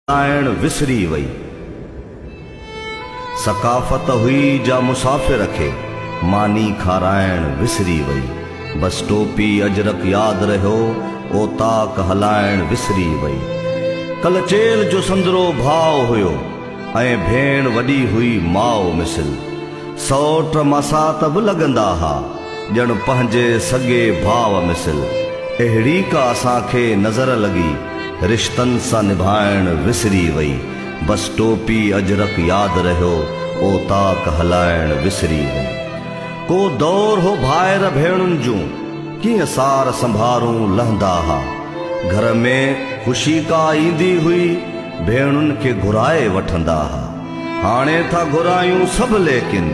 खाराइण विसरी वई। सकाफत हुई जा मुसाफिर खे मानी खाराइण विसरी वई। बस टोपी अजरक याद रहो ओ ताक हलाइण विसरी वई। कल चेल जो संदरो भाव हुयो ऐं भेण वडी हुई माओ मिसल। सौट मसात बि लगंदा हा ॼण पंहिंजे सगे भाव मिसल। अहिड़ी का असांखे नज़र लगी रिश्तन सा निभाइण विसरी वई। बस टोपी अजरक याद रहो ओ ताक हलाइण विसरी वई। को दौर हो भायर भेणुन जूं कीअं सार संभारूं लहंदा हा। घर में खुशी का ईंदी हुई भेणुन के घुराए वठंदा हा। हाणे था घुरायूं सब लेकिन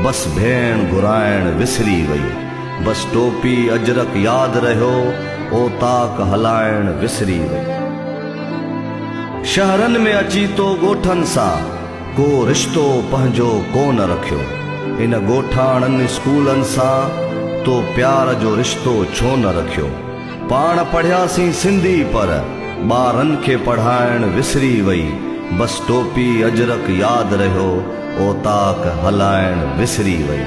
बस भेण घुराइण विसरी वई। बस टोपी अजरक याद रहो ओ ताक हलाइण विसरी वई। शहरन में अची तो गोठन सा को रिश्तो पंहिंजो कोन रखियो। इन गोठाणन स्कूलन सा तो प्यार जो रिश्तो छो न रखियो। पाण पढ़ियासीं सिंधी पर ॿारन खे पढ़ाइण विसरी वई। बस टोपी अजरक याद रहो ओ ताक हलाइण विसरी वई।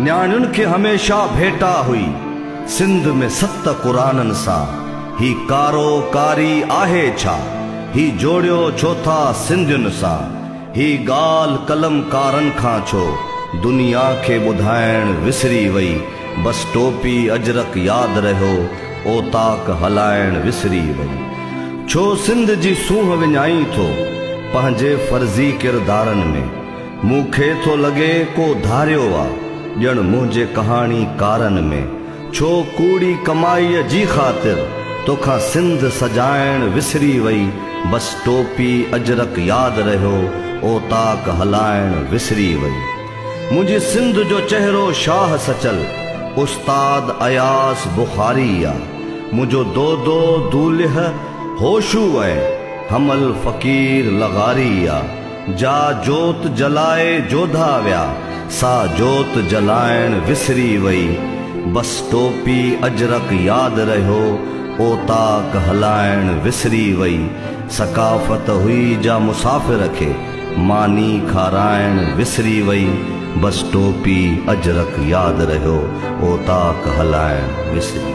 न्याणियुन खे हमेशा भेटा हुई सिंध में 7 कुरानन सा। ही कारो कारी आहे छा ही जोड़ियो छो था सिंधियुन सा। ही गाल कलम कारन खां छो दुनिया के ॿुधाइण विसरी वई। बस टोपी अजरक याद रहो ओ ताक हलाइण विसरी वई। छो सिंध जी सूंह विञाई थो पंहिंजे फर्ज़ी किरदारन में। मूंखे थो लगे को धारियो आ ॼण मुंहिंजे कहाणी कारन में। छो कूड़ी कमाईअ जी ख़ातिर तोखां सिंध सजाइण विसरी वई। बस टोपी अजरक याद रहो ओ ताक हलाइण विसरी वई। मुझे सिंध जो चेहरो शाह सचल उस्ताद अयास बुखारी आ। मुझो दो दूल्ह होशू है हमल फकीर लगारी आ। जा जोत जलाए जोधा व्या सा जोत जलाइण विसरी वई। बस टोपी अजरक याद रहो ओ ताक हलाइण विसरी वई। सकाफत हुई जा मुसाफिर खे मानी खाराइण विसरी वई। बस टोपी अजरक याद रहो ओ ताक हलाइण विसरी।